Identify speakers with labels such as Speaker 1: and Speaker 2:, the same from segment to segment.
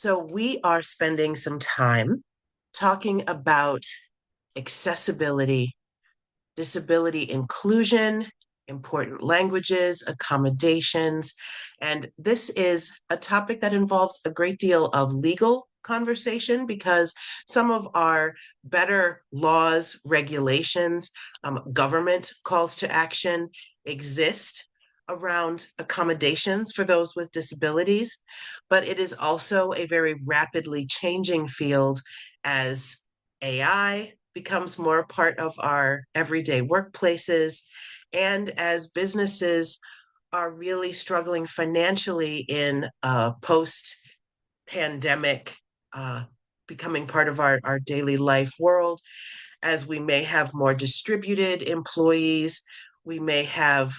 Speaker 1: So, we are spending some time talking about accessibility, disability inclusion, important languages, accommodations. And this is a topic that involves a great deal of legal conversation because some of our better laws, regulations, government calls to action exist around accommodations for those with disabilities. But it is also a very rapidly changing field as AI becomes more a part of our everyday workplaces, and as businesses are really struggling financially in a post pandemic, becoming part of our daily life world, as we may have more distributed employees, we may have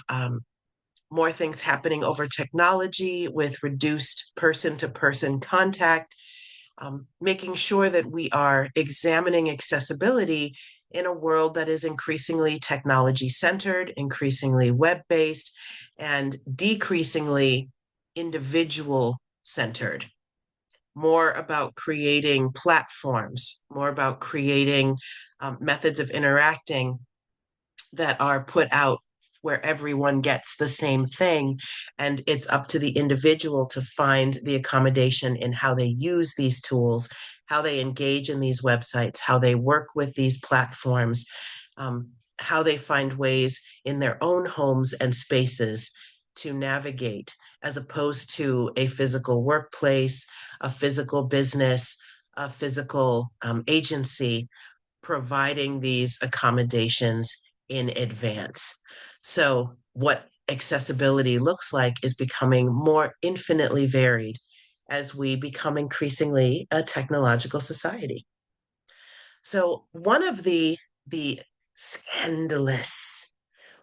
Speaker 1: more things happening over technology with reduced person to person contact, making sure that we are examining accessibility in a world that is increasingly technology centered, increasingly web based, and decreasingly individual centered. More about creating platforms, more about creating methods of interacting that are put out where everyone gets the same thing. And it's up to the individual to find the accommodation in how they use these tools, how they engage in these websites, how they work with these platforms, how they find ways in their own homes and spaces to navigate, as opposed to a physical workplace, a physical business, a physical agency providing these accommodations in advance. So, what accessibility looks like is becoming more infinitely varied as we become increasingly a technological society. So, one of the scandalous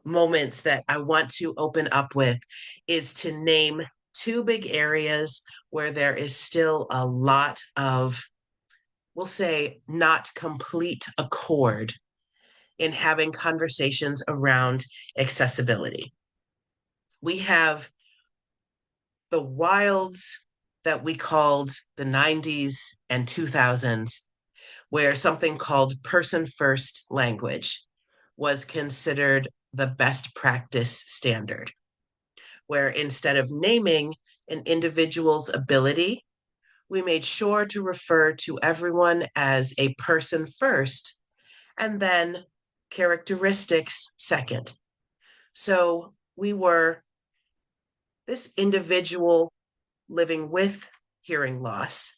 Speaker 1: moments that I want to open up with is to name two big areas where there is still a lot of, we'll say, not complete accord in having conversations around accessibility. We have the wilds that we called the 90s and 2000s, where something called person first language was considered the best practice standard, where instead of naming an individual's ability, we made sure to refer to everyone as a person first and then characteristics second. So we were this individual living with hearing loss,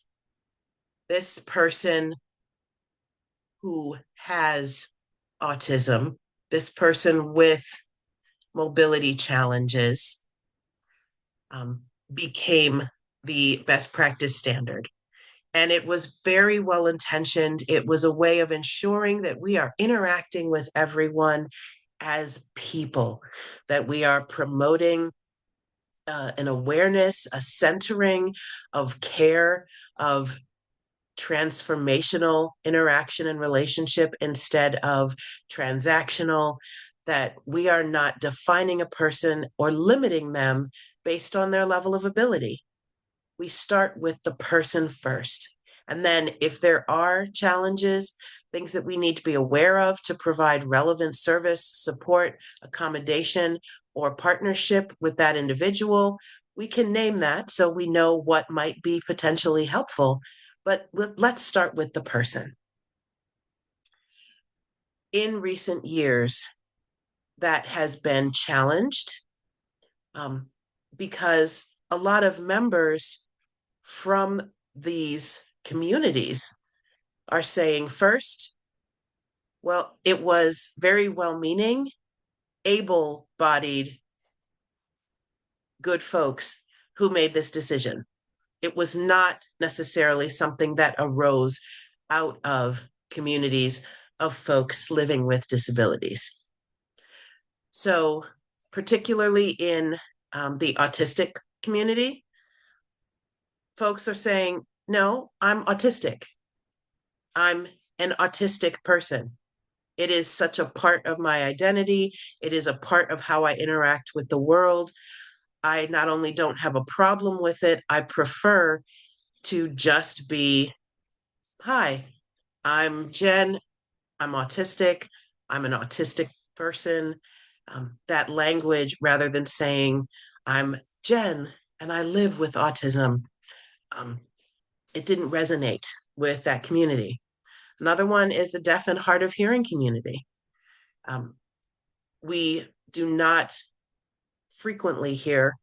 Speaker 1: this person who has autism, this person with mobility challenges, um, became the best practice standard. And it was very well intentioned. It was a way of ensuring that we are interacting with everyone as people, that we are promoting an awareness, a centering of care, of transformational interaction and relationship instead of transactional, that we are not defining a person or limiting them based on their level of ability. We start with the person first. And then, if there are challenges, things that we need to be aware of to provide relevant service, support, accommodation, or partnership with that individual, we can name that so we know what might be potentially helpful. But let's start with the person. In recent years, that has been challenged um, because a lot of members from these communities are saying first, well, it was very well meaning, able bodied, good folks who made this decision. It was not necessarily something that arose out of communities of folks living with disabilities. So, particularly in the autistic community, folks are saying, no, I'm autistic. I'm an autistic person. It is such a part of my identity. It is a part of how I interact with the world. I not only don't have a problem with it, I prefer to just be, hi, I'm Jen, I'm autistic, I'm an autistic person. That language, rather than saying, I'm Jen and I live with autism, um, it didn't resonate with that community. Another one is the deaf and hard of hearing community. Um, we do not frequently hear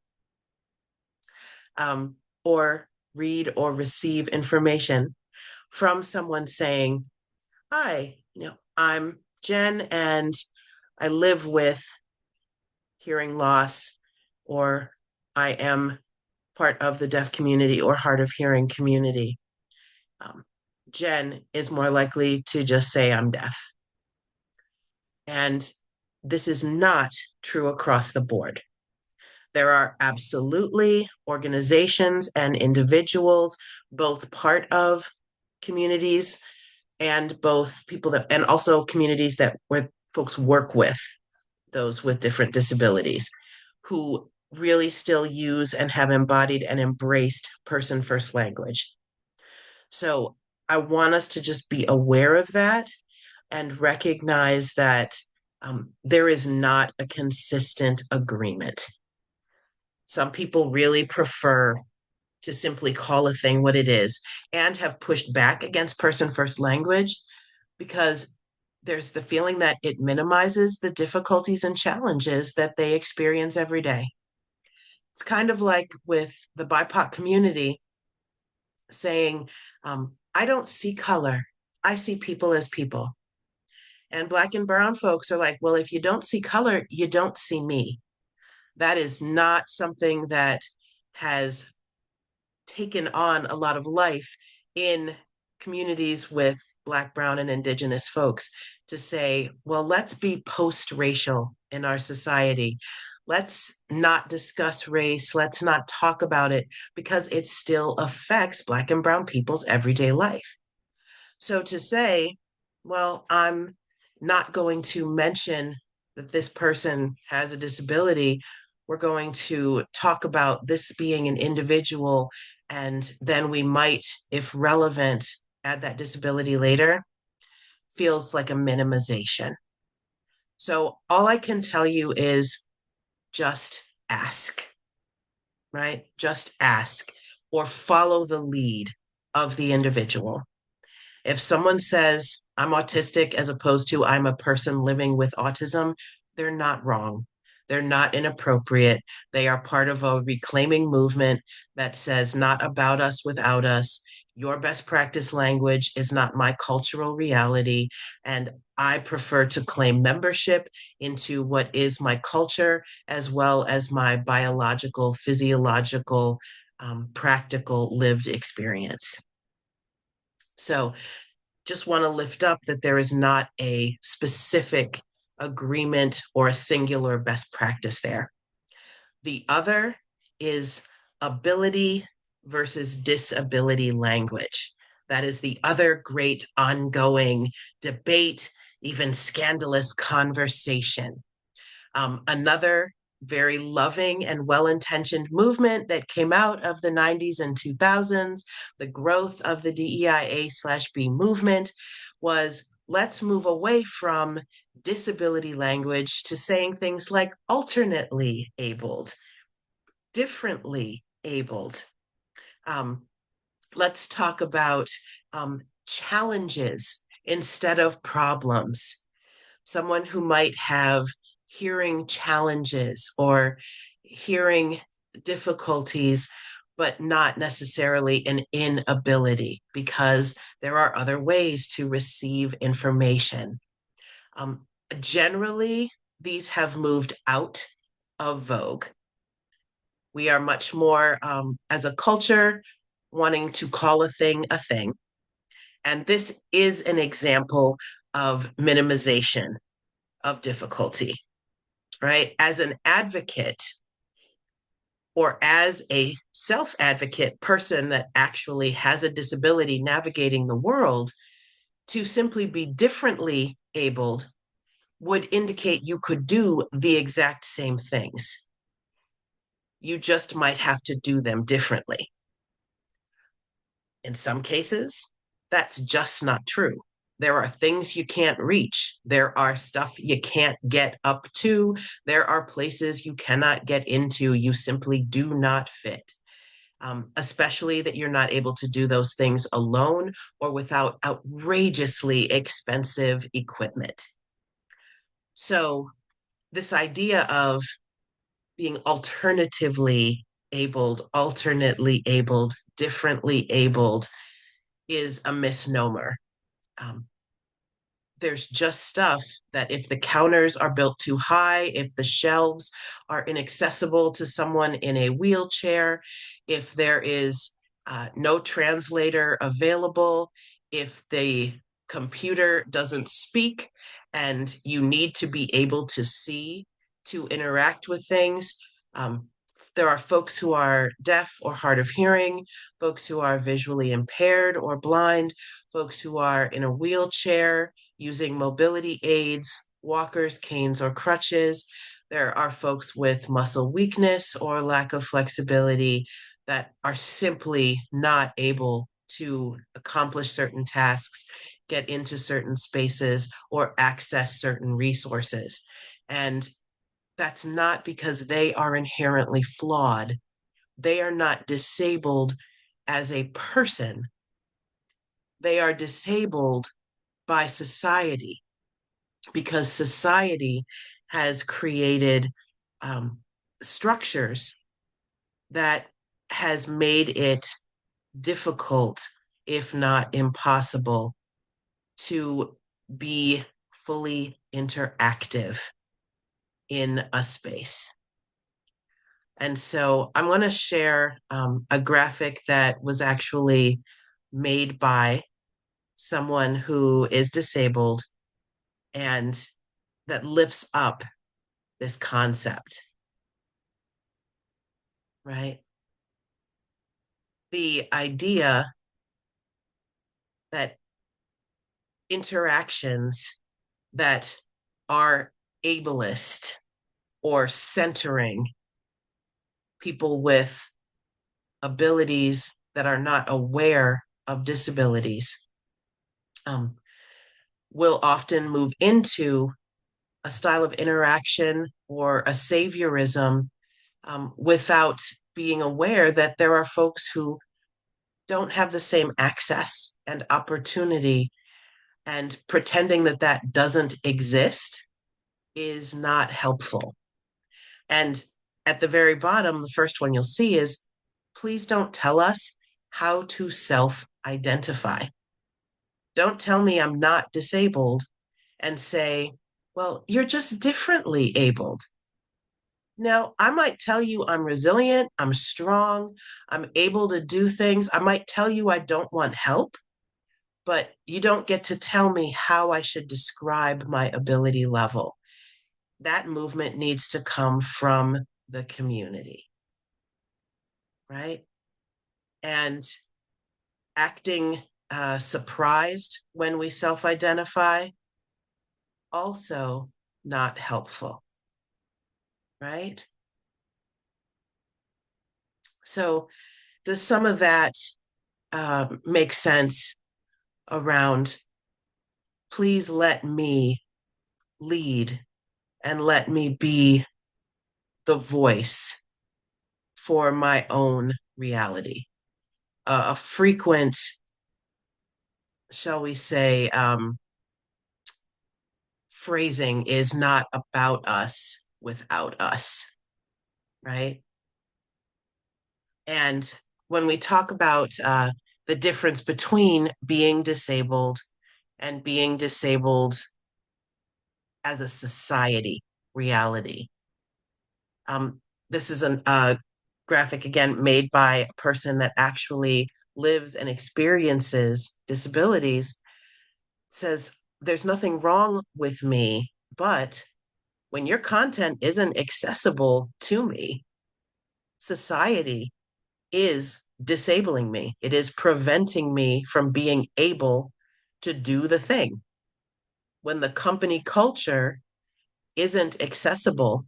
Speaker 1: um, or read or receive information from someone saying, hi, I'm Jen and I live with hearing loss, or I am part of the deaf community or hard of hearing community. Um, Jen is more likely to just say, I'm deaf. And this is not true across the board. There are absolutely organizations and individuals, both part of communities and both people that, and also communities that where folks work with those with different disabilities who really still use and have embodied and embraced person first language. So I want us to just be aware of that and recognize that there is not a consistent agreement. Some people really prefer to simply call a thing what it is and have pushed back against person first language because there's the feeling that it minimizes the difficulties and challenges that they experience every day. It's kind of like with the BIPOC community saying, I don't see color, I see people as people. And Black and Brown folks are like, well, if you don't see color, you don't see me. That is not something that has taken on a lot of life in communities with Black, Brown, and Indigenous folks to say, well, let's be post racial in our society. Let's not discuss race. Let's not talk about it because it still affects Black and Brown people's everyday life. So to say, well, I'm not going to mention that this person has a disability, we're going to talk about this being an individual, and then we might, if relevant, add that disability later, feels like a minimization. So all I can tell you is just ask, right? Just ask or follow the lead of the individual. If someone says, I'm autistic as opposed to I'm a person living with autism, they're not wrong. They're not inappropriate. They are part of a reclaiming movement that says, not about us without us. Your best practice language is not my cultural reality. And I prefer to claim membership into what is my culture, as well as my biological, physiological, practical lived experience. So just want to lift up that there is not a specific agreement or a singular best practice there. The other is ability versus disability language. That is the other great ongoing debate, even scandalous conversation. Another very loving and well-intentioned movement that came out of the 90s and 2000s, the growth of the DEIA/B movement, was let's move away from disability language to saying things like alternately abled, differently abled. Um, let's talk about challenges instead of problems. Someone who might have hearing challenges or hearing difficulties, but not necessarily an inability, because there are other ways to receive information. Um, Generally, these have moved out of vogue. We are much more, as a culture, wanting to call a thing a thing. And this is an example of minimization of difficulty, right? As an advocate or as a self advocate person that actually has a disability navigating the world, to simply be differently abled would indicate you could do the exact same things. You just might have to do them differently. In some cases, that's just not true. There are things you can't reach. There are stuff you can't get up to. There are places you cannot get into. You simply do not fit. Especially that you're not able to do those things alone or without outrageously expensive equipment. So, this idea of being alternatively abled, alternately abled, differently abled is a misnomer. Um, there's just stuff that if the counters are built too high, if the shelves are inaccessible to someone in a wheelchair, if there is no translator available, if the computer doesn't speak and you need to be able to see to interact with things. Um, there are folks who are deaf or hard of hearing, folks who are visually impaired or blind, folks who are in a wheelchair using mobility aids, walkers, canes, or crutches. There are folks with muscle weakness or lack of flexibility that are simply not able to accomplish certain tasks, get into certain spaces, or access certain resources. And that's not because they are inherently flawed. They are not disabled as a person. They are disabled by society because society has created um, structures that has made it difficult, if not impossible, to be fully interactive in a space. And so I'm going to share a graphic that was actually made by someone who is disabled and that lifts up this concept, right? The idea that interactions that are ableist or centering people with abilities that are not aware of disabilities um, will often move into a style of interaction or a saviorism without being aware that there are folks who don't have the same access and opportunity, and pretending that that doesn't exist is not helpful. And at the very bottom, the first one you'll see is please don't tell us how to self identify. Don't tell me I'm not disabled and say, well, you're just differently abled. Now, I might tell you I'm resilient, I'm strong, I'm able to do things. I might tell you I don't want help, but you don't get to tell me how I should describe my ability level. That movement needs to come from the community, right? And acting surprised when we self identify, also not helpful, right? So, does some of that make sense around please let me lead and let me be the voice for my own reality? A frequent, shall we say, phrasing is not about us without us, right? And when we talk about the difference between being disabled and being disabled as a society reality, um, this is a graphic again made by a person that actually lives and experiences disabilities, says there's nothing wrong with me, but when your content isn't accessible to me, society is disabling me. It is preventing me from being able to do the thing. When the company culture isn't accessible,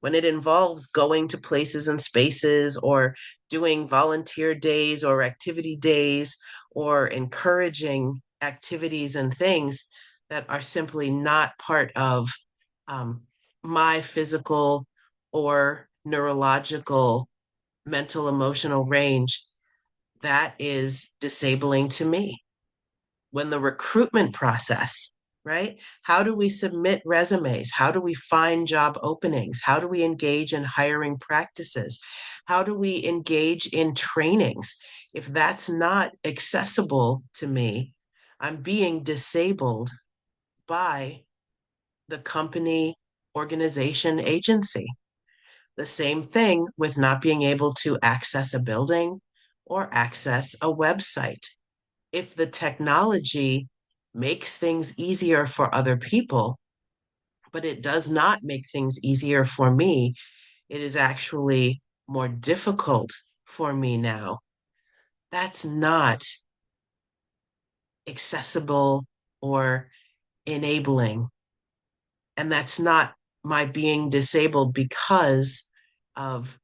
Speaker 1: when it involves going to places and spaces or doing volunteer days or activity days or encouraging activities and things that are simply not part of um, my physical or neurological, mental, emotional range, that is disabling to me. When the recruitment process, right? How do we submit resumes? How do we find job openings? How do we engage in hiring practices? How do we engage in trainings? If that's not accessible to me, I'm being disabled by the company, organization, agency. The same thing with not being able to access a building or access a website. If the technology makes things easier for other people, but it does not make things easier for me, it is actually more difficult for me now. That's not accessible or enabling. And that's not my being disabled because of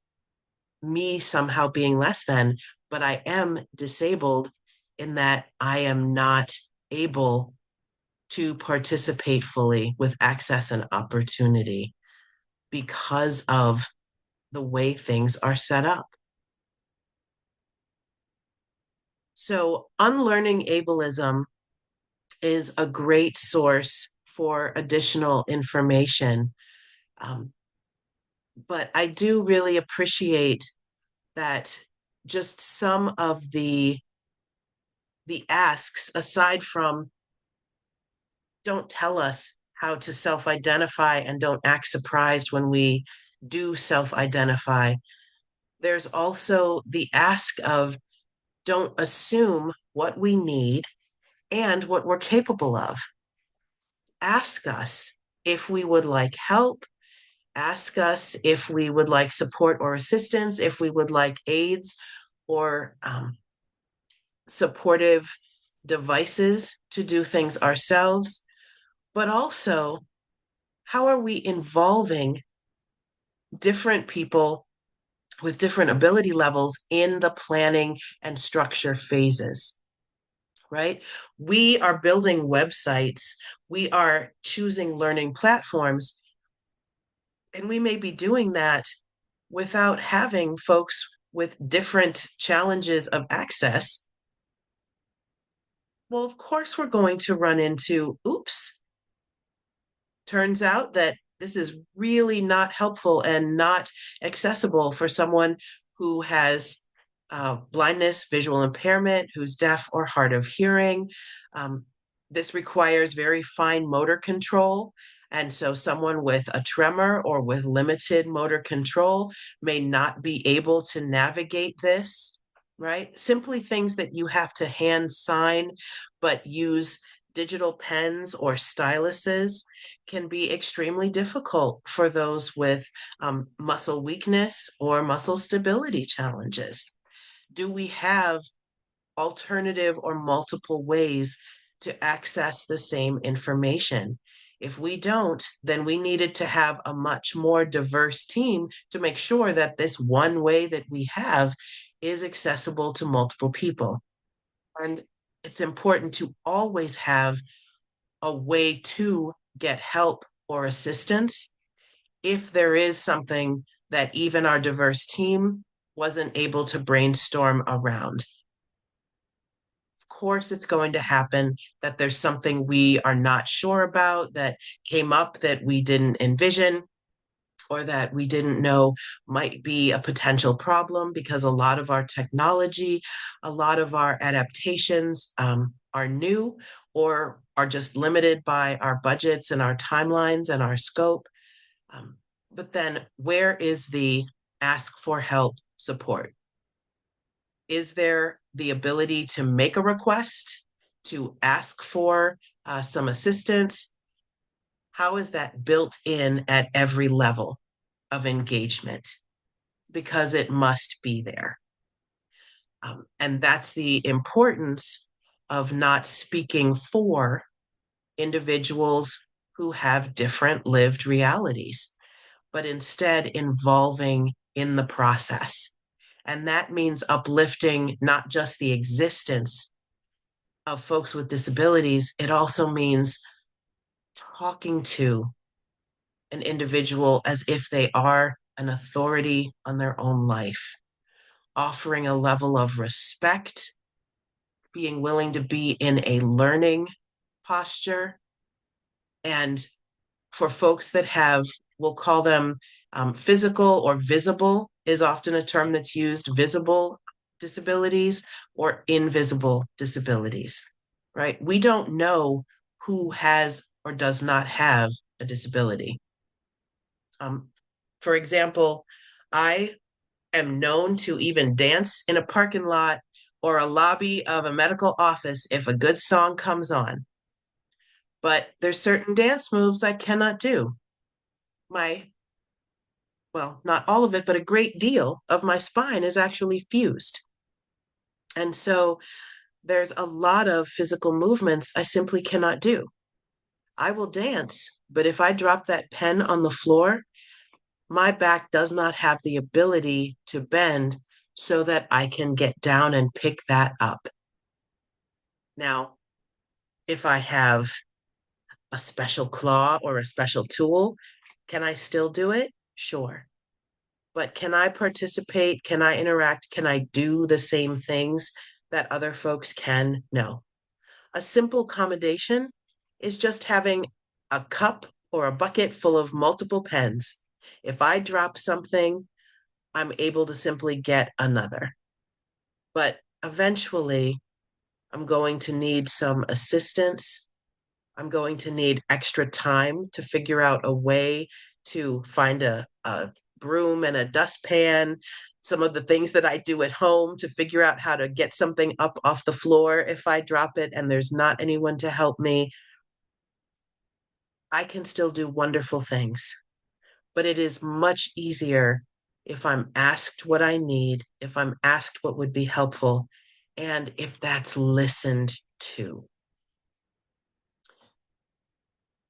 Speaker 1: me somehow being less than, but I am disabled in that I am not able to participate fully with access and opportunity because of the way things are set up. So, unlearning ableism is a great source for additional information. Um, but I do really appreciate that just some of the asks, aside from don't tell us how to self-identify and don't act surprised when we do self-identify. There's also the ask of don't assume what we need and what we're capable of. Ask us if we would like help. Ask us if we would like support or assistance, if we would like aids or supportive devices to do things ourselves. But also, how are we involving different people with different ability levels in the planning and structure phases, right? We are building websites, we are choosing learning platforms, and we may be doing that without having folks with different challenges of access. Well, of course, we're going to run into oops, turns out that this is really not helpful and not accessible for someone who has blindness, visual impairment, who's deaf or hard of hearing. Um, this requires very fine motor control. And so, someone with a tremor or with limited motor control may not be able to navigate this, right? Simply things that you have to hand sign, but use digital pens or styluses can be extremely difficult for those with muscle weakness or muscle stability challenges. Do we have alternative or multiple ways to access the same information? If we don't, then we needed to have a much more diverse team to make sure that this one way that we have is accessible to multiple people. And it's important to always have a way to get help or assistance if there is something that even our diverse team wasn't able to brainstorm around. Of course, it's going to happen that there's something we are not sure about that came up that we didn't envision or that we didn't know might be a potential problem because a lot of our technology, a lot of our adaptations are new or are just limited by our budgets and our timelines and our scope. Um, but then, where is the ask for help support? Is there the ability to make a request, to ask for some assistance? How is that built in at every level of engagement? Because it must be there. And that's the importance of not speaking for individuals who have different lived realities. but instead involving in the process. And that means uplifting not just the existence of folks with disabilities, it also means talking to an individual as if they are an authority on their own life, offering a level of respect, being willing to be in a learning posture. And for folks that have, we'll call them physical or visible, is often a term that's used, visible disabilities or invisible disabilities, right? We don't know who has or does not have a disability. Um, for example, I am known to even dance in a parking lot or a lobby of a medical office if a good song comes on. But there's certain dance moves I cannot do. My, well, not all of it, but a great deal of my spine is actually fused. And so there's a lot of physical movements I simply cannot do. I will dance, but if I drop that pen on the floor, my back does not have the ability to bend so that I can get down and pick that up. Now, if I have a special claw or a special tool, can I still do it? Sure. But can I participate? Can I interact? Can I do the same things that other folks can? No. A simple accommodation is just having a cup or a bucket full of multiple pens. If I drop something, I'm able to simply get another. But eventually, I'm going to need some assistance. I'm going to need extra time to figure out a way to find a broom and a dustpan, some of the things that I do at home to figure out how to get something up off the floor if I drop it and there's not anyone to help me. I can still do wonderful things, but it is much easier if I'm asked what I need, if I'm asked what would be helpful, and if that's listened to.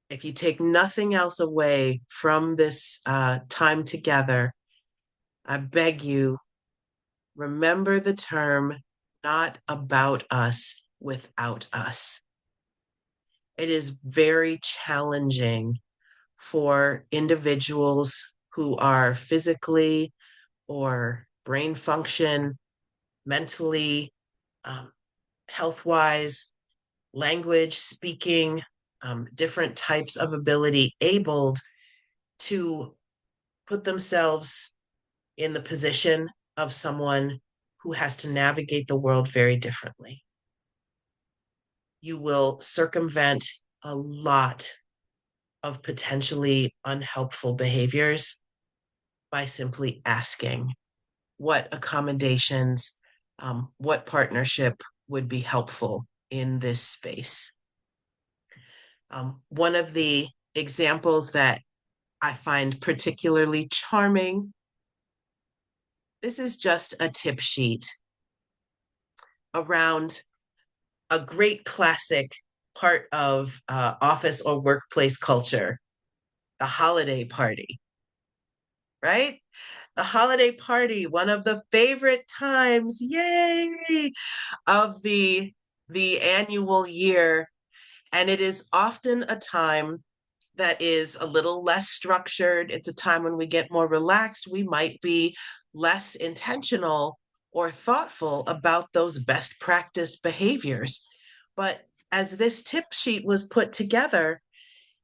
Speaker 1: If you take nothing else away from this time together, I beg you, remember the term not about us without us. It is very challenging for individuals who are physically or brain function, mentally, um, health wise, language, speaking, different types of ability abled to put themselves in the position of someone who has to navigate the world very differently. You will circumvent a lot of potentially unhelpful behaviors by simply asking what accommodations, what partnership would be helpful in this space. One of the examples that I find particularly charming, this is just a tip sheet around a great classic part of office or workplace culture, the holiday party, right? The holiday party, one of the favorite times, yay, of the annual year. And it is often a time that is a little less structured. It's a time when we get more relaxed. We might be less intentional or thoughtful about those best practice behaviors. But as this tip sheet was put together,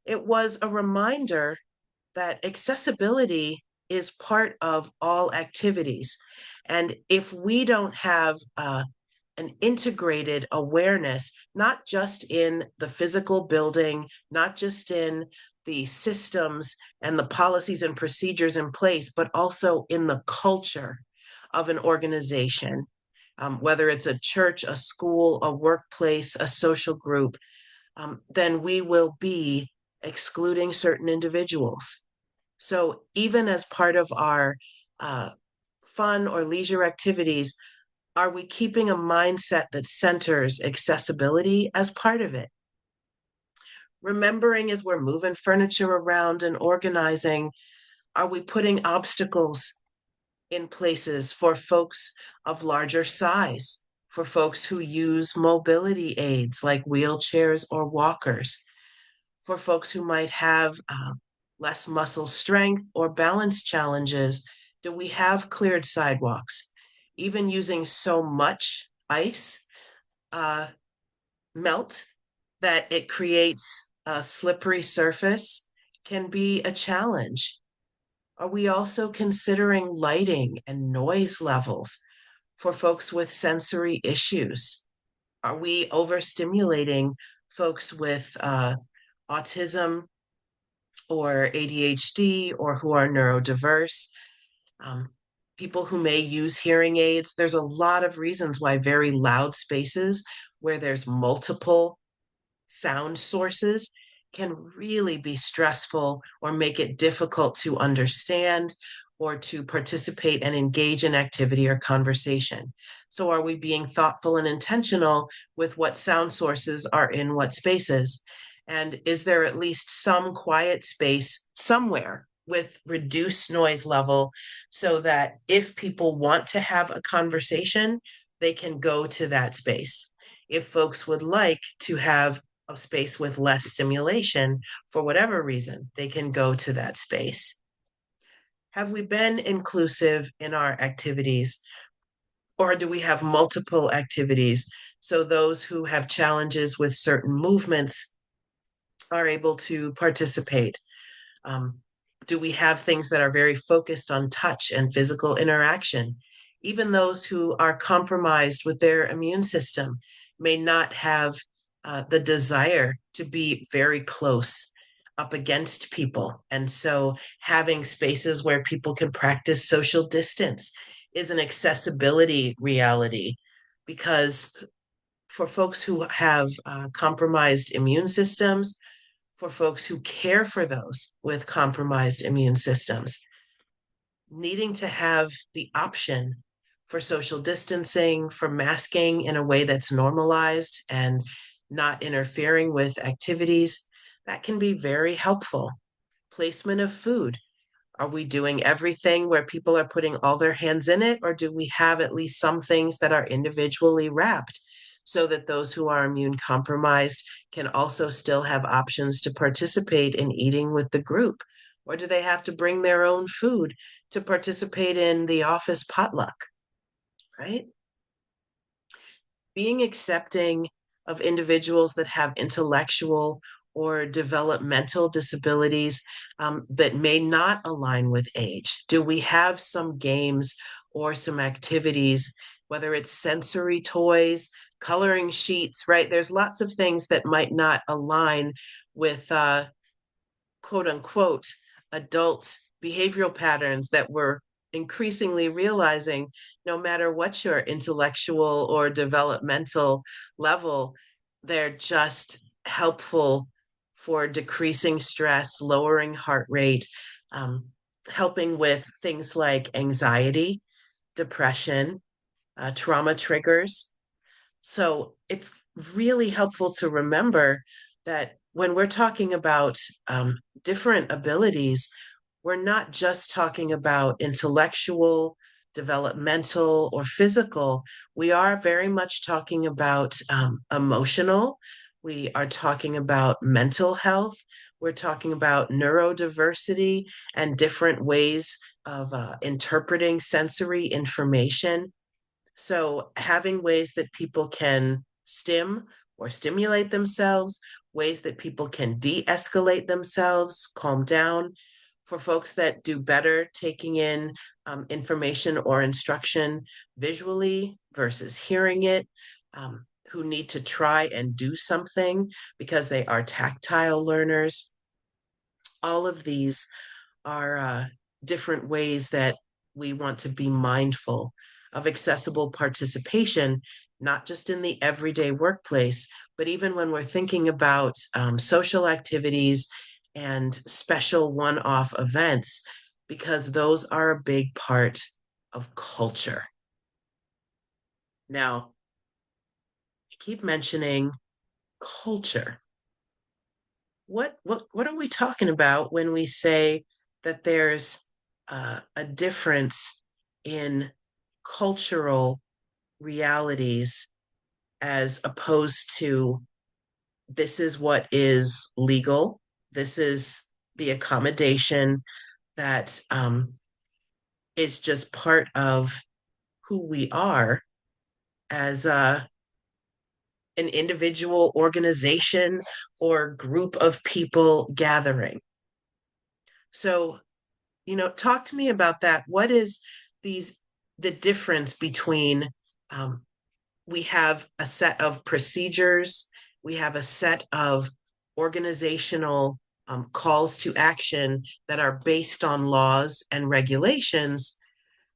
Speaker 1: it was a reminder that accessibility is part of all activities. And if we don't have an integrated awareness, not just in the physical building, not just in the systems and the policies and procedures in place, but also in the culture of an organization, whether it's a church, a school, a workplace, a social group, then we will be excluding certain individuals. So even as part of our fun or leisure activities, are we keeping a mindset that centers accessibility as part of it? Remembering as we're moving furniture around and organizing, Are we putting obstacles in places for folks of larger size, for folks who use mobility aids like wheelchairs or walkers, for folks who might have less muscle strength or balance challenges? Do we have cleared sidewalks? Even using so much ice uh, melt that it creates a slippery surface can be a challenge. Are we also considering lighting and noise levels for folks with sensory issues? Are we overstimulating folks with autism or ADHD or who are neurodiverse? Um, People who may use hearing aids. There's a lot of reasons why very loud spaces where there's multiple sound sources can really be stressful or make it difficult to understand or to participate and engage in activity or conversation. So, are we being thoughtful and intentional with what sound sources are in what spaces? And is there at least some quiet space somewhere with reduced noise level so that if people want to have a conversation, they can go to that space? If folks would like to have a space with less stimulation for whatever reason, they can go to that space. Have we been inclusive in our activities, or do we have multiple activities so those who have challenges with certain movements are able to participate? Um, do we have things that are very focused on touch and physical interaction? Even those who are compromised with their immune system may not have the desire to be very close up against people. And so having spaces where people can practice social distance is an accessibility reality because for folks who have compromised immune systems, for folks who care for those with compromised immune systems, needing to have the option for social distancing, for masking in a way that's normalized and not interfering with activities, that can be very helpful. Placement of food. Are we doing everything where people are putting all their hands in it, or do we have at least some things that are individually wrapped so that those who are immune compromised can also still have options to participate in eating with the group? Or do they have to bring their own food to participate in the office potluck, right? Being accepting of individuals that have intellectual or developmental disabilities that may not align with age? Do we have some games or some activities, whether it's sensory toys, coloring sheets, right? There's lots of things that might not align with quote unquote adult behavioral patterns that we're increasingly realizing no matter what your intellectual or developmental level, they're just helpful for decreasing stress, lowering heart rate, um, helping with things like anxiety, depression, trauma triggers. So it's really helpful to remember that when we're talking about different abilities, we're not just talking about intellectual, developmental, or physical. We are very much talking about emotional. We are talking about mental health. We're talking about neurodiversity and different ways of interpreting sensory information. So, having ways that people can stim or stimulate themselves, ways that people can de escalate themselves, calm down. For folks that do better taking in information or instruction visually versus hearing it, who need to try and do something because they are tactile learners, all of these are different ways that we want to be mindful of accessible participation, not just in the everyday workplace, but even when we're thinking about social activities and special one off events, because those are a big part of culture. Now, I keep mentioning culture. What are we talking about when we say that there's a difference in cultural realities as opposed to this is what is legal, this is the accommodation that is just part of who we are as an individual organization or group of people gathering. So, talk to me about that. What is these the difference between um, we have a set of procedures, we have a set of organizational calls to action that are based on laws and regulations,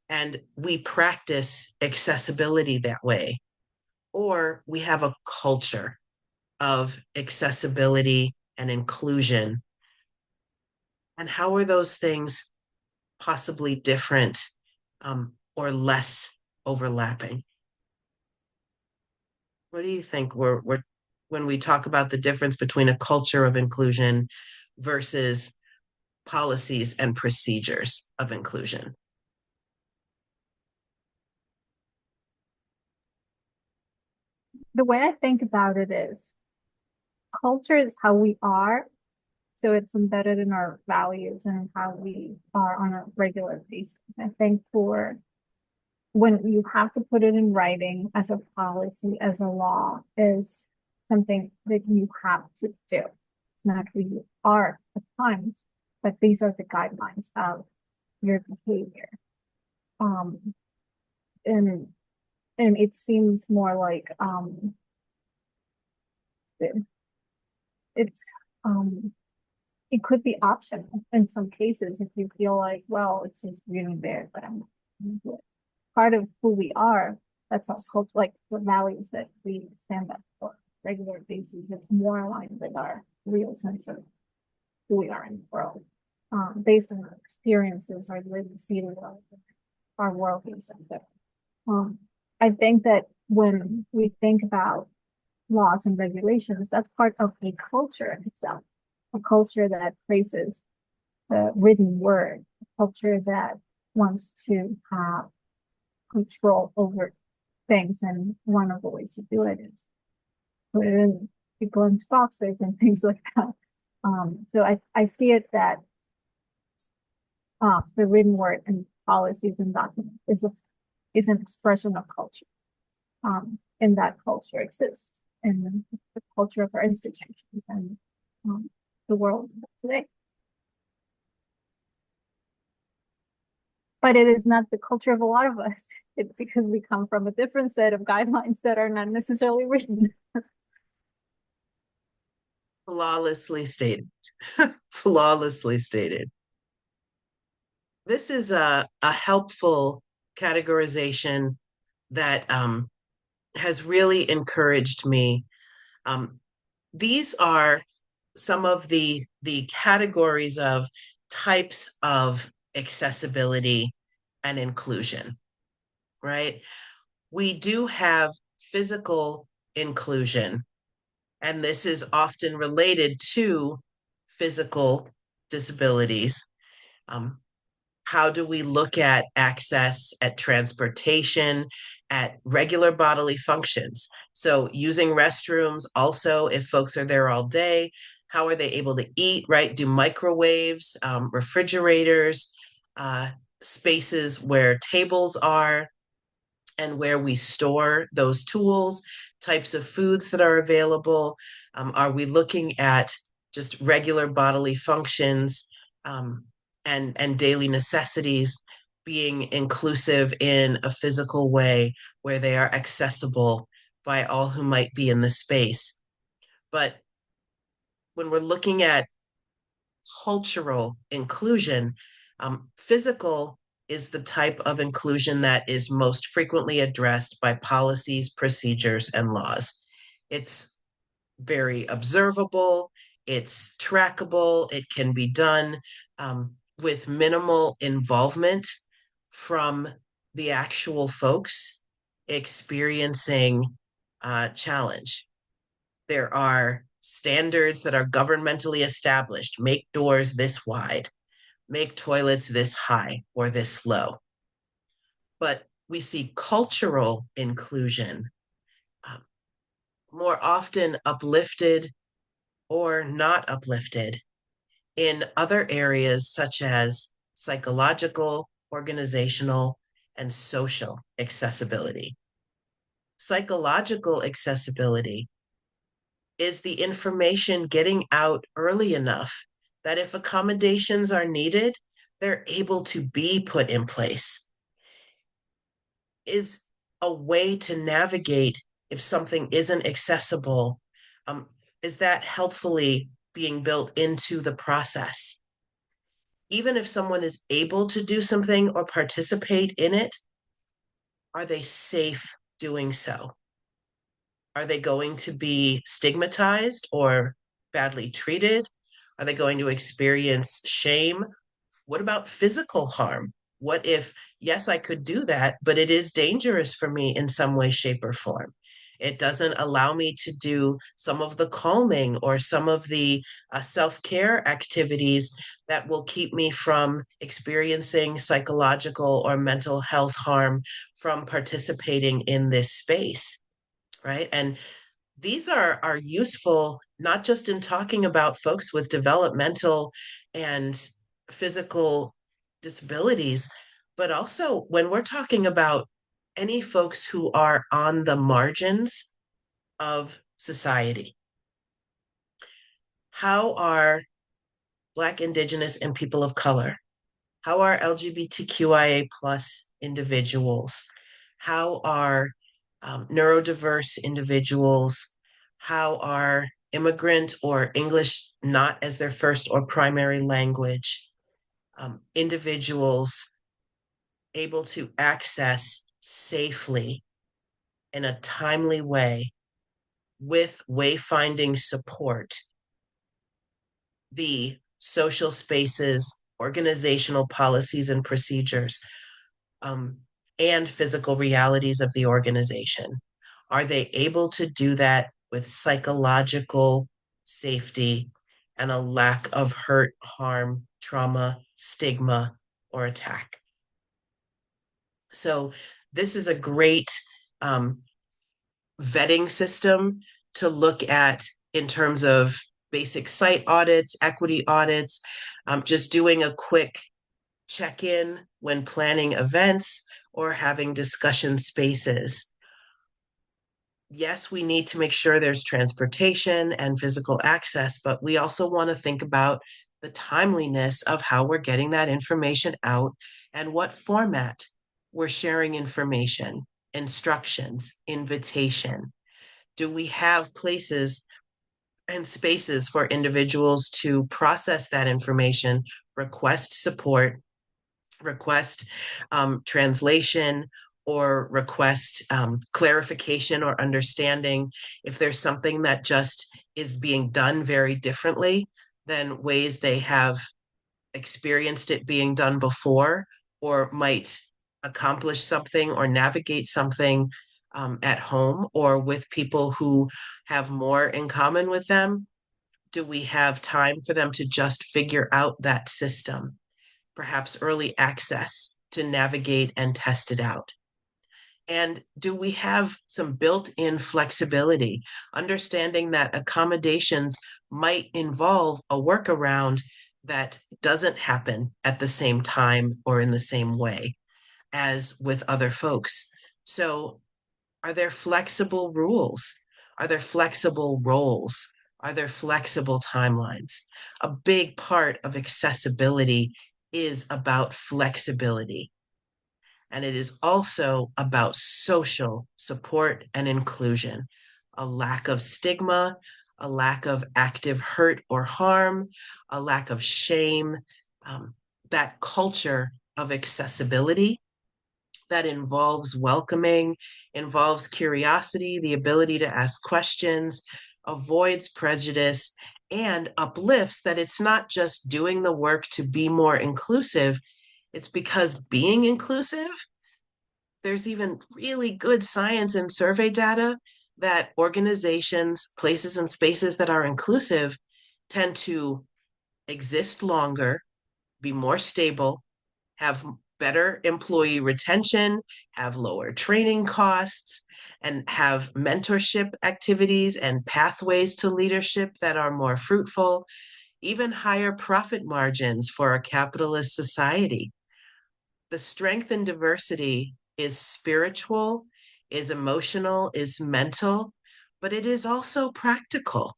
Speaker 1: and we practice accessibility that way. Or we have a culture of accessibility and inclusion. And how are those things possibly different or less overlapping? What do you think when we talk about the difference between a culture of inclusion versus policies and procedures of inclusion?
Speaker 2: The way I think about it is culture is how we are. So it's embedded in our values and how we are on a regular basis. I think for when you have to put it in writing as a policy, as a law, is something that you have to do. It's not who you are at times, but these are the guidelines of your behavior. Um, and and it seems more like it, it's um it could be optional in some cases if you feel like, well, it's just really there, but I'm part of who we are. That's our culture, like the values that we stand up for regular basis. It's more aligned with our real sense of who we are in the world, based on our experiences, our lived see the world, our worldview sense of. Um, I think that when we think about laws and regulations, that's part of a culture in itself, a culture that praises the written word, a culture that wants to have control over things. And one of the ways to do it is put it in people into boxes and things like that. So I see it that the written word and policies and documents is an expression of culture. And that culture exists in the culture of our institutions and the world today. But it is not the culture of a lot of us. It's because we come from a different set of guidelines that are not necessarily written.
Speaker 1: Flawlessly stated. Flawlessly stated. This is a helpful categorization that has really encouraged me. Um, these are some of the categories of types of accessibility and inclusion, right? We do have physical inclusion, and this is often related to physical disabilities. Um, how do we look at access, at transportation, at regular bodily functions? So, using restrooms also, if folks are there all day, how are they able to eat, right? Do microwaves, refrigerators, uh, spaces where tables are, and where we store those tools, types of foods that are available. Are we looking at just regular bodily functions and daily necessities being inclusive in a physical way where they are accessible by all who might be in the space? But when we're looking at cultural inclusion, physical is the type of inclusion that is most frequently addressed by policies, procedures, and laws. It's very observable, it's trackable, it can be done with minimal involvement from the actual folks experiencing challenge. There are standards that are governmentally established, make doors this wide. make toilets this high or this low. But we see cultural inclusion um, more often uplifted or not uplifted in other areas such as psychological, organizational, and social accessibility. Psychological accessibility is the information getting out early enough that if accommodations are needed, they're able to be put in place, is a way to navigate if something isn't accessible. Um, is that helpfully being built into the process? Even if someone is able to do something or participate in it, are they safe doing so? Are they going to be stigmatized or badly treated? Are they going to experience shame? What about physical harm? What if, yes, I could do that, but it is dangerous for me in some way, shape, or form? It doesn't allow me to do some of the calming or some of the self care activities that will keep me from experiencing psychological or mental health harm from participating in this space, right? And these are useful not just in talking about folks with developmental and physical disabilities, but also when we're talking about any folks who are on the margins of society. How are Black, Indigenous, and people of color? How are LGBTQIA plus individuals? How are neurodiverse individuals? How are immigrant or English not as their first or primary language individuals able to access safely in a timely way with wayfinding support the social spaces, organizational policies and procedures, um, and physical realities of the organization? Are they able to do that with psychological safety and a lack of hurt, harm, trauma, stigma, or attack? So, this is a great um, vetting system to look at in terms of basic site audits, equity audits, just doing a quick check in when planning events or having discussion spaces. Yes, we need to make sure there's transportation and physical access, but we also want to think about the timeliness of how we're getting that information out and what format we're sharing information, instructions, invitation. Do we have places and spaces for individuals to process that information, request support, request translation, or request clarification or understanding if there's something that just is being done very differently than ways they have experienced it being done before, or might accomplish something or navigate something at home or with people who have more in common with them? Do we have time for them to just figure out that system? Perhaps early access to navigate and test it out? And do we have some built in flexibility, understanding that accommodations might involve a workaround that doesn't happen at the same time or in the same way as with other folks? So, are there flexible rules? Are there flexible roles? Are there flexible timelines? A big part of accessibility is about flexibility. And it is also about social support and inclusion, a lack of stigma, a lack of active hurt or harm, a lack of shame, um, that culture of accessibility that involves welcoming, involves curiosity, the ability to ask questions, avoids prejudice, and uplifts that it's not just doing the work to be more inclusive, it's because being inclusive, there's even really good science and survey data that organizations, places, and spaces that are inclusive tend to exist longer, be more stable, have better employee retention, have lower training costs, and have mentorship activities and pathways to leadership that are more fruitful, even higher profit margins for a capitalist society. The strength in diversity is spiritual, is emotional, is mental, but it is also practical.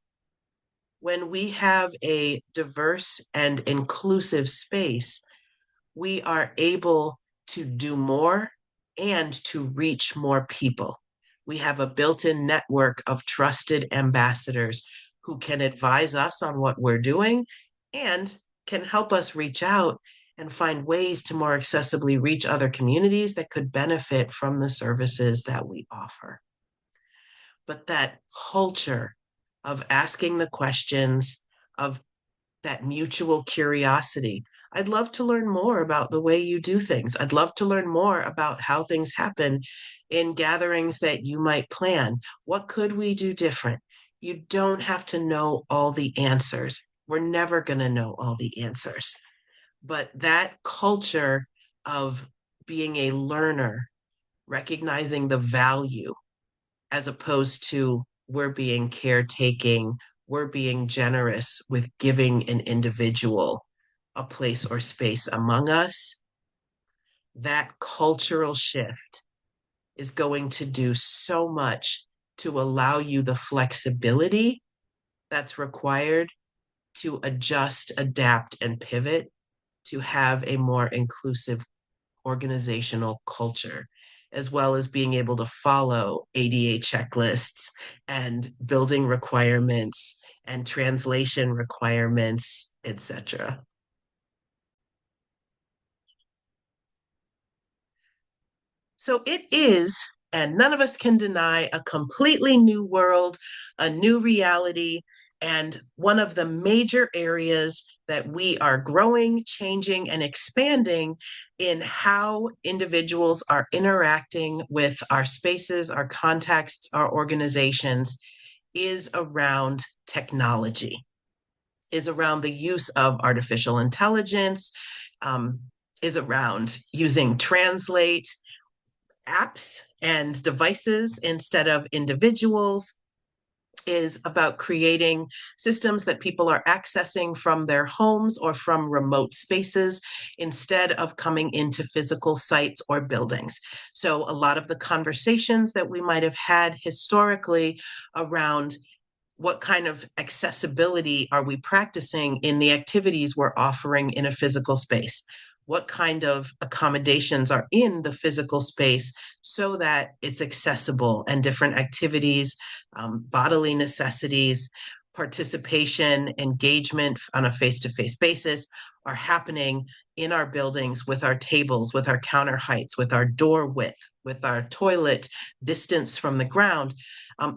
Speaker 1: When we have a diverse and inclusive space, we are able to do more and to reach more people. We have a built in network of trusted ambassadors who can advise us on what we're doing and can help us reach out and find ways to more accessibly reach other communities that could benefit from the services that we offer. But that culture of asking the questions, of that mutual curiosity. I'd love to learn more about the way you do things. I'd love to learn more about how things happen in gatherings that you might plan. What could we do different? You don't have to know all the answers. We're never going to know all the answers. But that culture of being a learner, recognizing the value as opposed to we're being caretaking, we're being generous with giving an individual a place or space among us, that cultural shift is going to do so much to allow you the flexibility that's required to adjust, adapt, and pivot to have a more inclusive organizational culture, as well as being able to follow ADA checklists and building requirements and translation requirements, etc. So it is, and none of us can deny, a completely new world, a new reality, and one of the major areas that we are growing, changing, and expanding in how individuals are interacting with our spaces, our contexts, our organizations is around technology, is around the use of artificial intelligence, um, is around using Translate apps and devices instead of individuals, is about creating systems that people are accessing from their homes or from remote spaces instead of coming into physical sites or buildings. So, a lot of the conversations that we might have had historically around what kind of accessibility are we practicing in the activities we're offering in a physical space? What kind of accommodations are in the physical space so that it's accessible, and different activities, bodily necessities, participation, engagement on a face to face basis are happening in our buildings with our tables, with our counter heights, with our door width, with our toilet distance from the ground.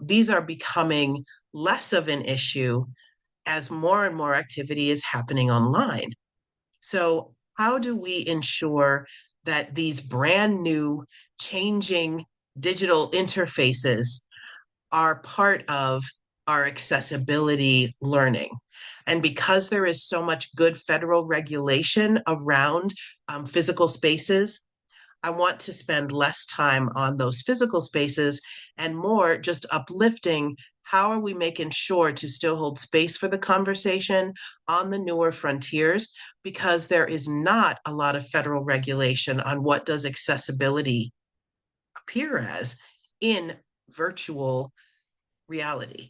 Speaker 1: These are becoming less of an issue as more and more activity is happening online. So, how do we ensure that these brand new, changing digital interfaces are part of our accessibility learning? And because there is so much good federal regulation around physical spaces, I want to spend less time on those physical spaces and more just uplifting how are we making sure to still hold space for the conversation on the newer frontiers, because there is not a lot of federal regulation on what does accessibility appear as in virtual reality,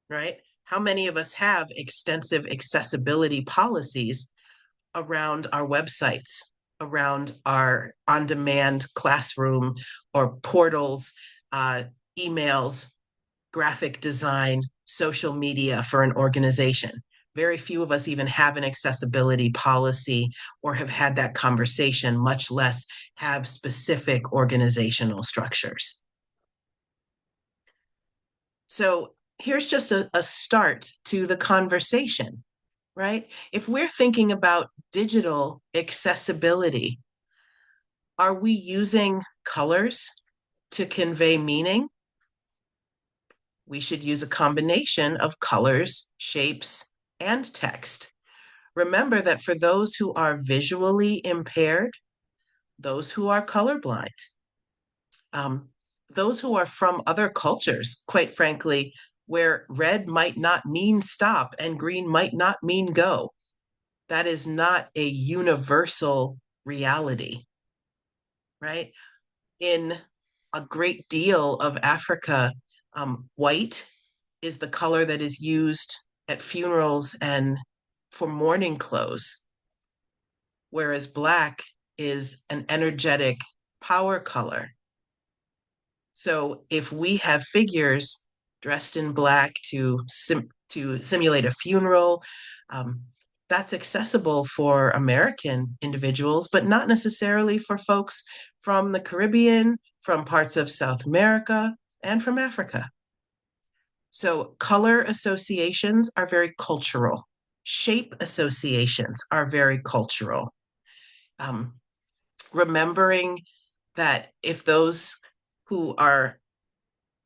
Speaker 1: right? How many of us have extensive accessibility policies around our websites, around our on demand classroom or portals, uh, emails, graphic design, social media for an organization? Very few of us even have an accessibility policy or have had that conversation, much less have specific organizational structures. So here's just a start to the conversation, right? If we're thinking about digital accessibility, are we using colors to convey meaning? We should use a combination of colors, shapes, and text. Remember that for those who are visually impaired, those who are colorblind, um, those who are from other cultures, quite frankly, where red might not mean stop and green might not mean go. That is not a universal reality, right? In a great deal of Africa, white is the color that is used at funerals and for mourning clothes, whereas black is an energetic power color. So if we have figures dressed in black to simulate a funeral, um, that's accessible for American individuals, but not necessarily for folks from the Caribbean, from parts of South America, and from Africa. So color associations are very cultural. Shape associations are very cultural. Um, Remembering that if those who are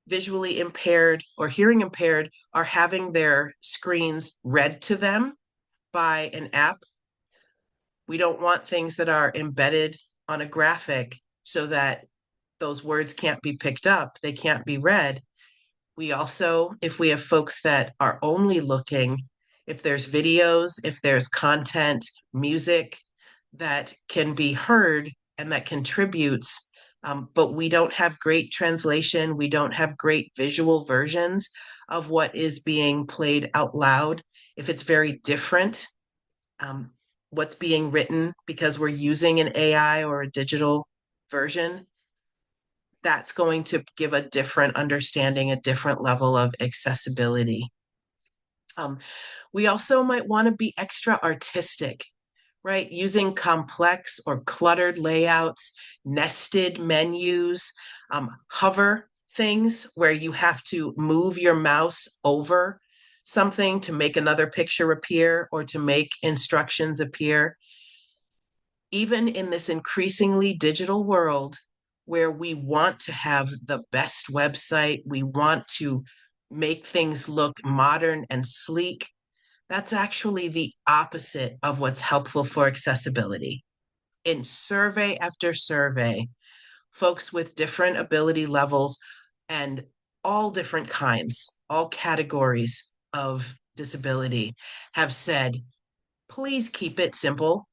Speaker 1: visually impaired or hearing impaired are having their screens read to them by an app, we don't want things that are embedded on a graphic so that those words can't be picked up, they can't be read. We also, if we have folks that are only looking, if there's videos, if there's content, music that can be heard and that contributes, but we don't have great translation, we don't have great visual versions of what is being played out loud. If it's very different, um, what's being written because we're using an AI or a digital version, that's going to give a different understanding, a different level of accessibility. Um, we also might want to be extra artistic, right? Using complex or cluttered layouts, nested menus, hover things where you have to move your mouse over something to make another picture appear or to make instructions appear. Even in this increasingly digital world where we want to have the best website, we want to make things look modern and sleek, that's actually the opposite of what's helpful for accessibility. In survey after survey, folks with different ability levels and all different kinds, all categories of disability have said, please keep it simple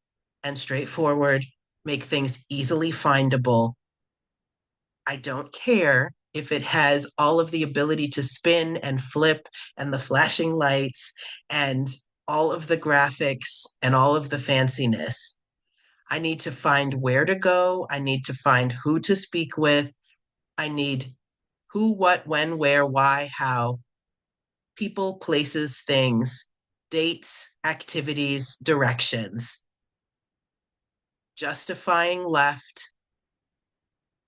Speaker 1: and straightforward, make things easily findable. I don't care if it has all of the ability to spin and flip and the flashing lights and all of the graphics and all of the fanciness. I need to find where to go. I need to find who to speak with. I need who, what, when, where, why, how, people, places, things, dates, activities, directions, justifying left,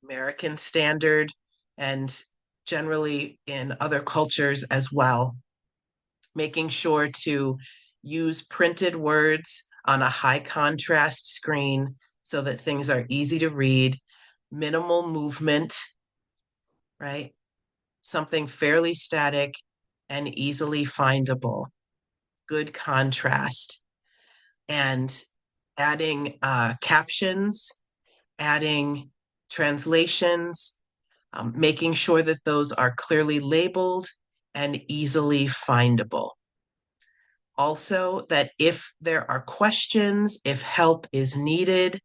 Speaker 1: American standard, and generally in other cultures as well. Making sure to use printed words on a high contrast screen so that things are easy to read, minimal movement, right? Something fairly static and easily findable, good contrast, and adding captions, adding translations, making sure that those are clearly labeled and easily findable. Also, that if there are questions, if help is needed,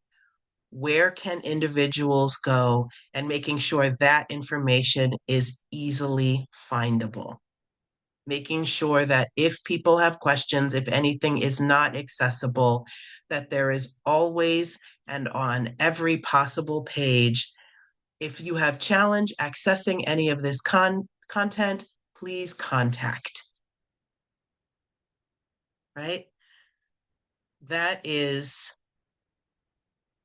Speaker 1: where can individuals go, and making sure that information is easily findable. Making sure that if people have questions, if anything is not accessible, that there is always and on every possible page, if you have challenge accessing any of this content, please contact, right? That is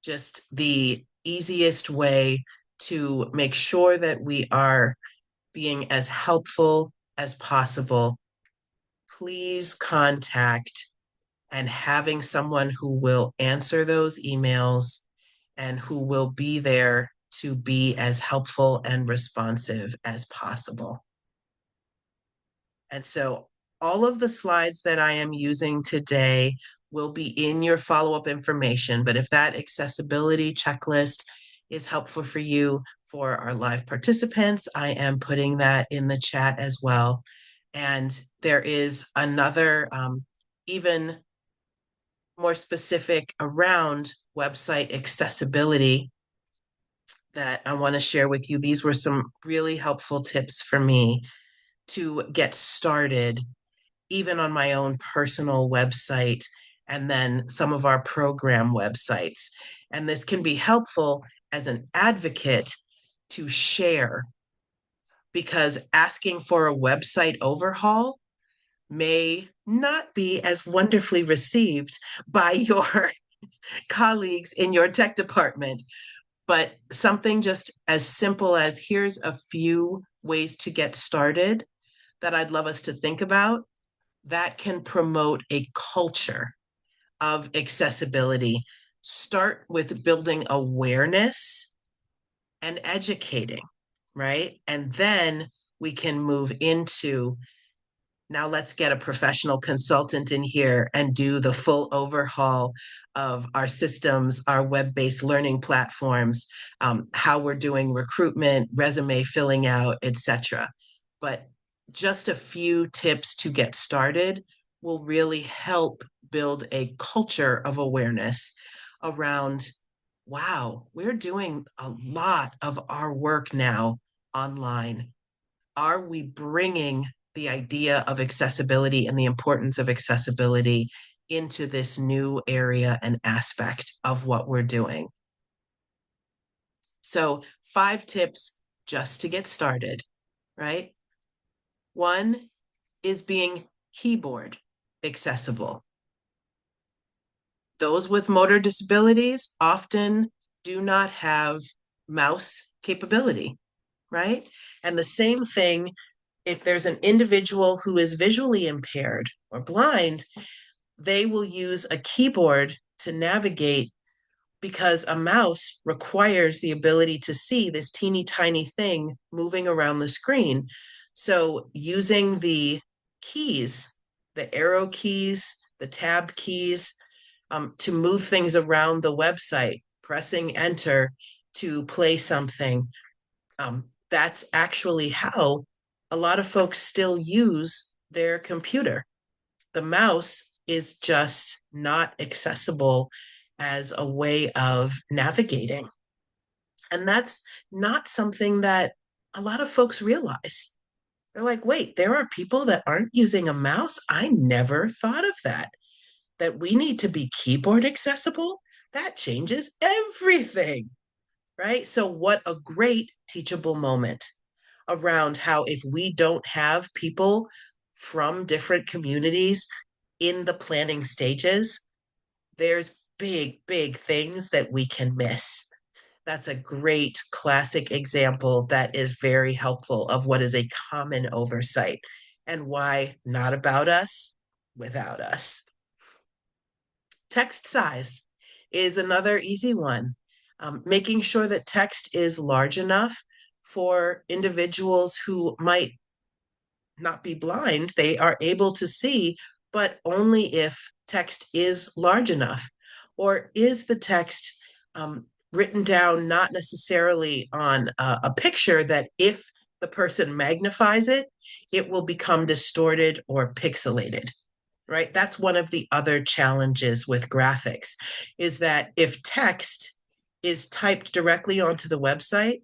Speaker 1: just the easiest way to make sure that we are being as helpful as possible. Please contact, and having someone who will answer those emails and who will be there to be as helpful and responsive as possible. And so all of the slides that I am using today will be in your follow-up information. But if that accessibility checklist is helpful for you, for our live participants, I am putting that in the chat as well. And there is another, even more specific around website accessibility that I want to share with you. These were some really helpful tips for me to get started, even on my own personal website, and then some of our program websites. And this can be helpful as an advocate to share, because asking for a website overhaul may not be as wonderfully received by your colleagues in your tech department. But something just as simple as here's a few ways to get started that I'd love us to think about, that can promote a culture of accessibility. Start with building awareness and educating, right? And then we can move into, now let's get a professional consultant in here and do the full overhaul of our systems, our web-based learning platforms, how we're doing recruitment, resume filling out, etc. But just a few tips to get started will really help build a culture of awareness around, wow, we're doing a lot of our work now online. Are we bringing the idea of accessibility and the importance of accessibility into this new area and aspect of what we're doing? So, 5 tips just to get started, right? One is being keyboard accessible. Those with motor disabilities often do not have mouse capability, right? And the same thing if there's an individual who is visually impaired or blind, they will use a keyboard to navigate, because a mouse requires the ability to see this teeny tiny thing moving around the screen. So using the keys, the arrow keys, the tab keys, to move things around the website, pressing enter to play something, that's actually how a lot of folks still use their computer. The mouse is just not accessible as a way of navigating. And that's not something that a lot of folks realize. They're like, wait, there are people that aren't using a mouse? I never thought of that. That we need to be keyboard accessible? That changes everything, right? So, what a great teachable moment around how if we don't have people from different communities in the planning stages, there's big, big things that we can miss. That's a great classic example that is very helpful of what is a common oversight and why not about us, without us. Text size is another easy one. Making sure that text is large enough for individuals who might not be blind, they are able to see, but only if text is large enough. Or is the text written down not necessarily on a picture that if the person magnifies it, it will become distorted or pixelated, right? That's one of the other challenges with graphics, is that if text is typed directly onto the website,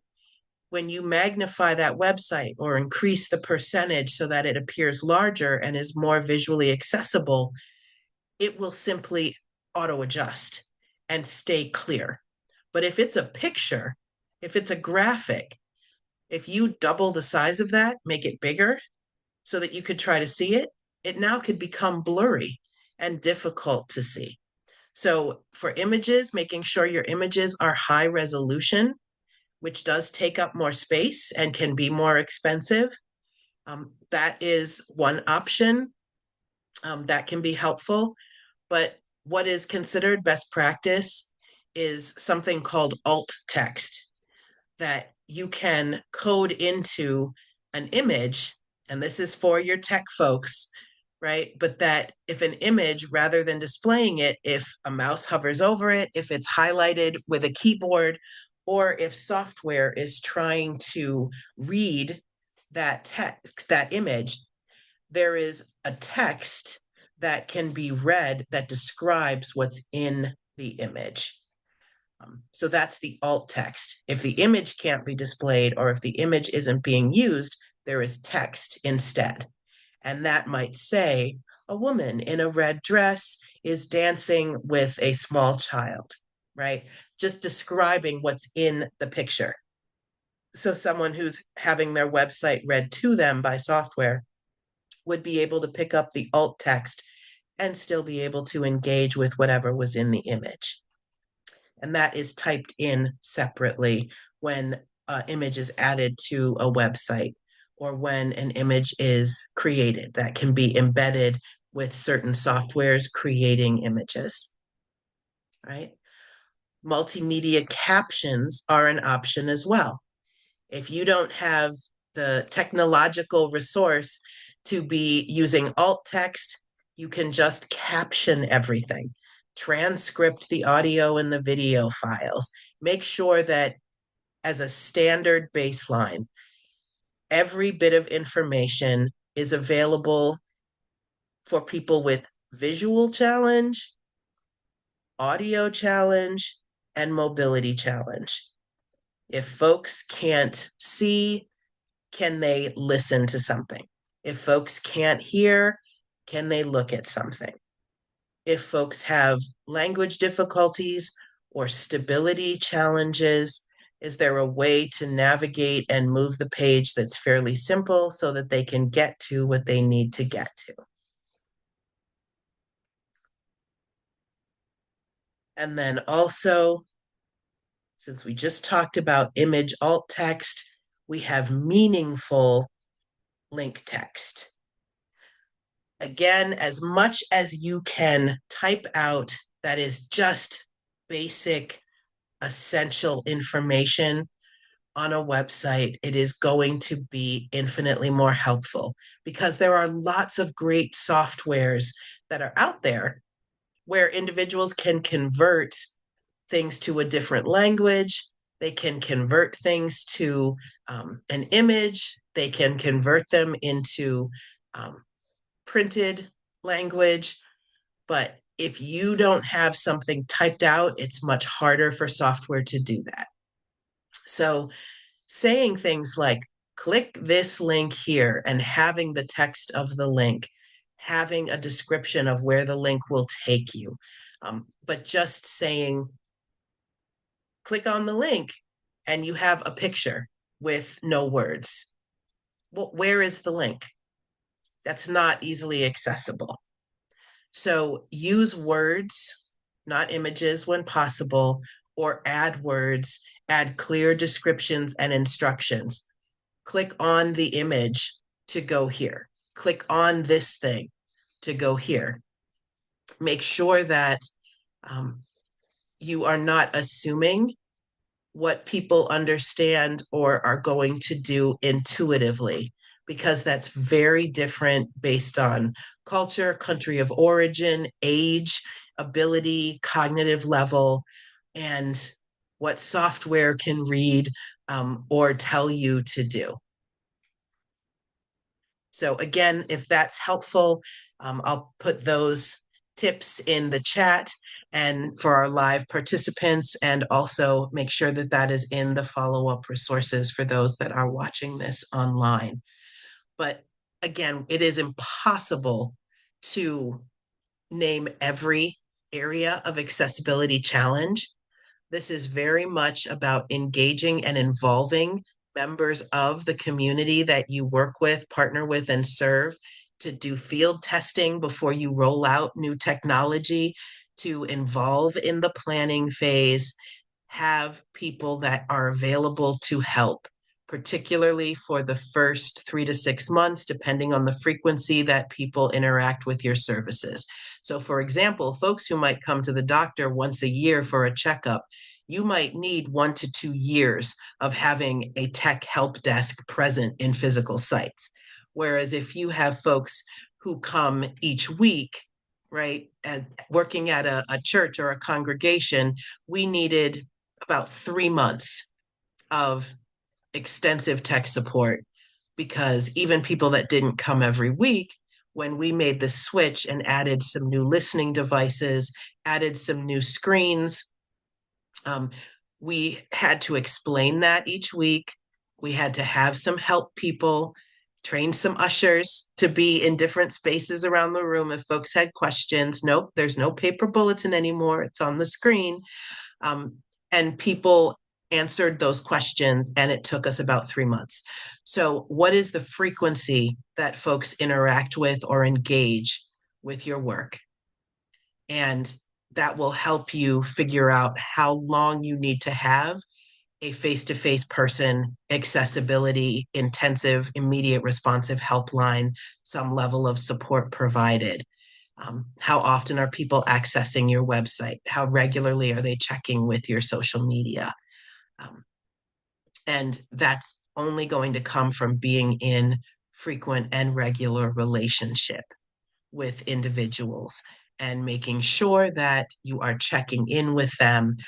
Speaker 1: when you magnify that website or increase the percentage so that it appears larger and is more visually accessible, it will simply auto adjust and stay clear. But if it's a picture, if it's a graphic, if you double the size of that, make it bigger so that you could try to see it, it now could become blurry and difficult to see. So for images, making sure your images are high resolution, which does take up more space and can be more expensive. That is one option that can be helpful. But what is considered best practice is something called alt text that you can code into an image. And this is for your tech folks. right? But that if an image, rather than displaying it, if a mouse hovers over it, if it's highlighted with a keyboard, or if software is trying to read that text, that image, there is a text that can be read that describes what's in the image. So that's the alt text. If the image can't be displayed or if the image isn't being used, there is text instead. And that might say, a woman in a red dress is dancing with a small child, right? Just describing what's in the picture. So someone who's having their website read to them by software would be able to pick up the alt text and still be able to engage with whatever was in the image. And that is typed in separately when an image is added to a website or when an image is created. That can be embedded with certain softwares creating images, right? Multimedia captions are an option as well. If you don't have the technological resource to be using alt text, you can just caption everything, transcript the audio and the video files. Make sure that as a standard baseline, every bit of information is available for people with visual challenge, audio challenge, and mobility challenge. If folks can't see, can they listen to something? If folks can't hear, can they look at something? If folks have language difficulties or stability challenges, is there a way to navigate and move the page that's fairly simple so that they can get to what they need to get to? And then also, since we just talked about image alt text, we have meaningful link text. Again, as much as you can type out that is just basic, essential information on a website, it is going to be infinitely more helpful because there are lots of great softwares that are out there where individuals can convert things to a different language. They can convert things to an image. They can convert them into printed language. But if you don't have something typed out, it's much harder for software to do that. So saying things like, click this link here, and having the text of the link, having a description of where the link will take you. But just saying, click on the link, and you have a picture with no words. Well, where is the link? That's not easily accessible. So use words, not images when possible, or add words, add clear descriptions and instructions. Click on the image to go here. Click on this thing to go here. Make sure that you are not assuming what people understand or are going to do intuitively, because that's very different based on culture, country of origin, age, ability, cognitive level, and what software can read or tell you to do. So again, if that's helpful, I'll put those tips in the chat and for our live participants, and also make sure that that is in the follow-up resources for those that are watching this online. But again, it is impossible to name every area of accessibility challenge. This is very much about engaging and involving members of the community that you work with, partner with, and serve, to do field testing before you roll out new technology, to involve in the planning phase, have people that are available to help, particularly for the first 3 to 6 months, depending on the frequency that people interact with your services. So, for example, folks who might come to the doctor once a year for a checkup, you might need 1 to 2 years of having a tech help desk present in physical sites. Whereas if you have folks who come each week, right? And working at a church or a congregation, we needed about 3 months of extensive tech support because even people that didn't come every week, when we made the switch and added some new listening devices, added some new screens, um, we had to explain that each week. We had to have some help people, train some ushers to be in different spaces around the room if folks had questions. Nope, there's no paper bulletin anymore. It's on the screen. Um, and people answered those questions, and it took us about 3 months. So, what is the frequency that folks interact with or engage with your work? And that will help you figure out how long you need to have a face to face person, accessibility, intensive, immediate responsive helpline, some level of support provided. How often are people accessing your website? How regularly are they checking with your social media? Um, and that's only going to come from being in frequent and regular relationship with individuals and making sure that you are checking in with them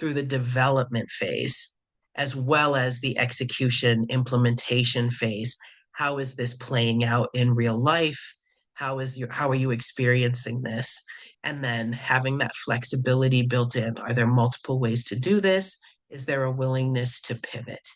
Speaker 1: through the development phase as well as the execution implementation phase. How is this playing out in real life? How are you experiencing this? And then having that flexibility built in. Are there multiple ways to do this? Is there a willingness to pivot?